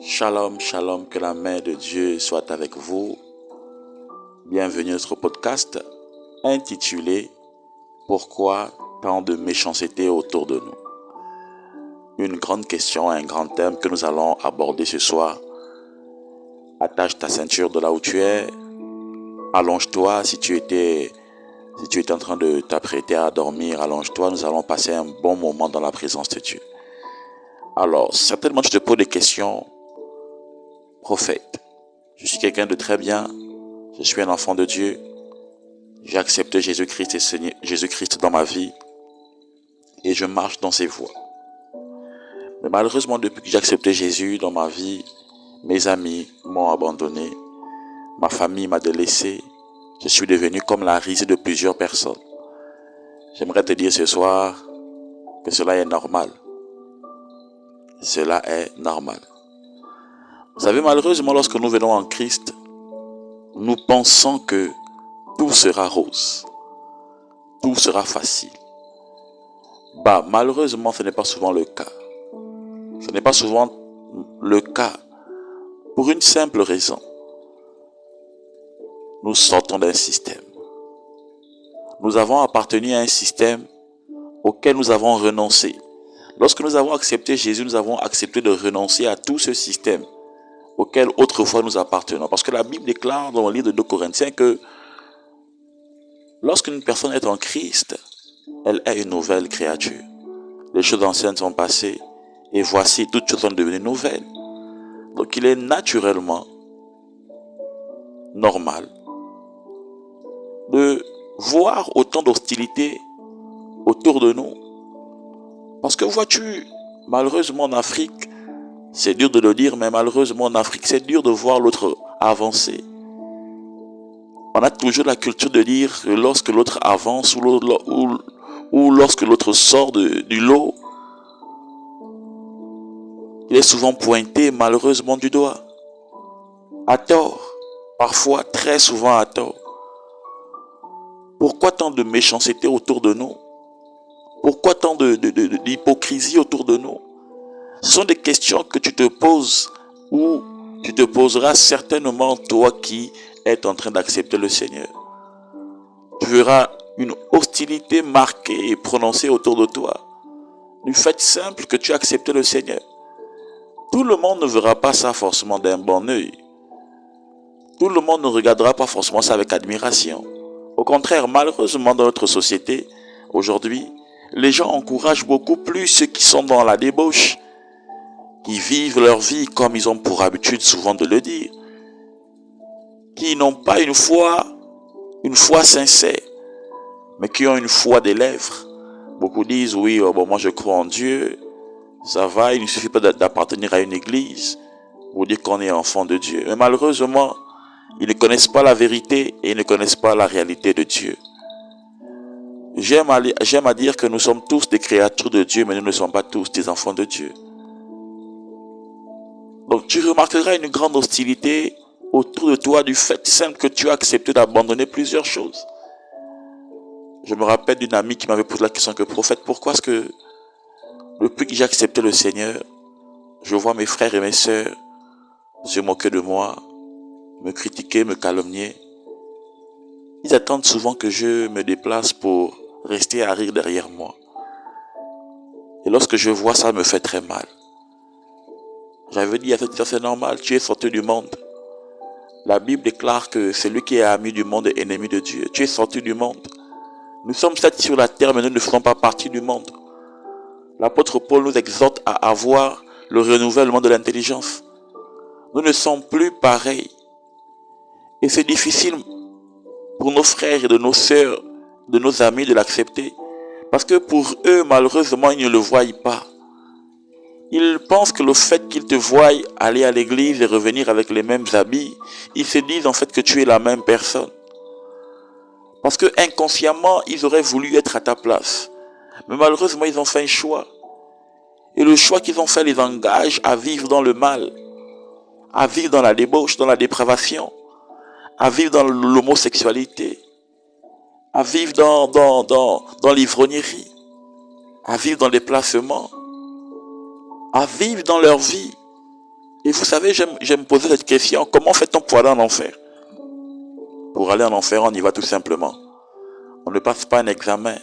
Shalom, shalom, que la main de Dieu soit avec vous. Bienvenue à notre podcast intitulé « Pourquoi tant de méchanceté autour de nous ?» Une grande question, un grand thème que nous allons aborder ce soir. Attache ta ceinture de là où tu es. Allonge-toi si tu étais en train de t'apprêter à dormir. Allonge-toi, nous allons passer un bon moment dans la présence de Dieu. Alors, certainement tu te poses des questions. Prophète, je suis quelqu'un de très bien, je suis un enfant de Dieu, j'ai accepté Jésus-Christ dans ma vie et je marche dans ses voies. Mais malheureusement, depuis que j'ai accepté Jésus dans ma vie, mes amis m'ont abandonné, ma famille m'a délaissé, je suis devenu comme la risée de plusieurs personnes. J'aimerais te dire ce soir que cela est normal. Cela est normal. Vous savez, malheureusement, lorsque nous venons en Christ, nous pensons que tout sera rose, tout sera facile. Malheureusement, ce n'est pas souvent le cas. Ce n'est pas souvent le cas pour une simple raison. Nous sortons d'un système. Nous avons appartenu à un système auquel nous avons renoncé. Lorsque nous avons accepté Jésus, nous avons accepté de renoncer à tout ce système auquel autrefois nous appartenons. Parce que la Bible déclare dans le livre de 2 Corinthiens que lorsqu'une personne est en Christ, elle est une nouvelle créature. Les choses anciennes sont passées et voici, toutes choses sont devenues nouvelles. Donc il est naturellement normal de voir autant d'hostilité autour de nous. Parce que vois-tu, malheureusement en Afrique, c'est dur de le dire, mais malheureusement en Afrique, c'est dur de voir l'autre avancer. On a toujours la culture de dire que lorsque l'autre avance ou lorsque l'autre sort du lot, il est souvent pointé malheureusement du doigt. À tort, parfois très souvent à tort. Pourquoi tant de méchanceté autour de nous? Pourquoi tant d'hypocrisie autour de nous? Ce sont des questions que tu te poses ou tu te poseras certainement toi qui es en train d'accepter le Seigneur. Tu verras une hostilité marquée et prononcée autour de toi. Du fait simple que tu as accepté le Seigneur. Tout le monde ne verra pas ça forcément d'un bon œil. Tout le monde ne regardera pas forcément ça avec admiration. Au contraire, malheureusement dans notre société, aujourd'hui, les gens encouragent beaucoup plus ceux qui sont dans la débauche, qui vivent leur vie comme ils ont pour habitude souvent de le dire, qui n'ont pas une foi sincère, mais qui ont une foi des lèvres. Beaucoup disent, oui, moi je crois en Dieu, ça va, il ne suffit pas d'appartenir à une église pour dire qu'on est enfant de Dieu. Mais malheureusement, ils ne connaissent pas la vérité et ils ne connaissent pas la réalité de Dieu. J'aime à dire que nous sommes tous des créatures de Dieu, mais nous ne sommes pas tous des enfants de Dieu. Donc tu remarqueras une grande hostilité autour de toi du fait simple que tu as accepté d'abandonner plusieurs choses. Je me rappelle d'une amie qui m'avait posé la question que prophète, pourquoi est-ce que depuis que j'ai accepté le Seigneur, je vois mes frères et mes sœurs se moquer de moi, me critiquer, me calomnier. Ils attendent souvent que je me déplace pour rester à rire derrière moi. Et lorsque je vois ça, me fait très mal. J'avais dit à cette personne, c'est normal, tu es sorti du monde. La Bible déclare que celui qui est ami du monde est ennemi de Dieu. Tu es sorti du monde. Nous sommes certes sur la terre, mais nous ne faisons pas partie du monde. L'apôtre Paul nous exhorte à avoir le renouvellement de l'intelligence. Nous ne sommes plus pareils. Et c'est difficile pour nos frères et de nos sœurs, de nos amis de l'accepter. Parce que pour eux, malheureusement, ils ne le voient pas. Ils pensent que le fait qu'ils te voient aller à l'église et revenir avec les mêmes habits, ils se disent en fait que tu es la même personne. Parce que inconsciemment, ils auraient voulu être à ta place. Mais malheureusement, ils ont fait un choix. Et le choix qu'ils ont fait les engage à vivre dans le mal, à vivre dans la débauche, dans la dépravation, à vivre dans l'homosexualité, à vivre dans l'ivrognerie, à vivre dans les placements, à vivre dans leur vie Et vous savez, j'aime poser cette question. Comment fait-on pour aller en enfer? Pour aller en enfer, on y va tout simplement. On ne passe pas un examen.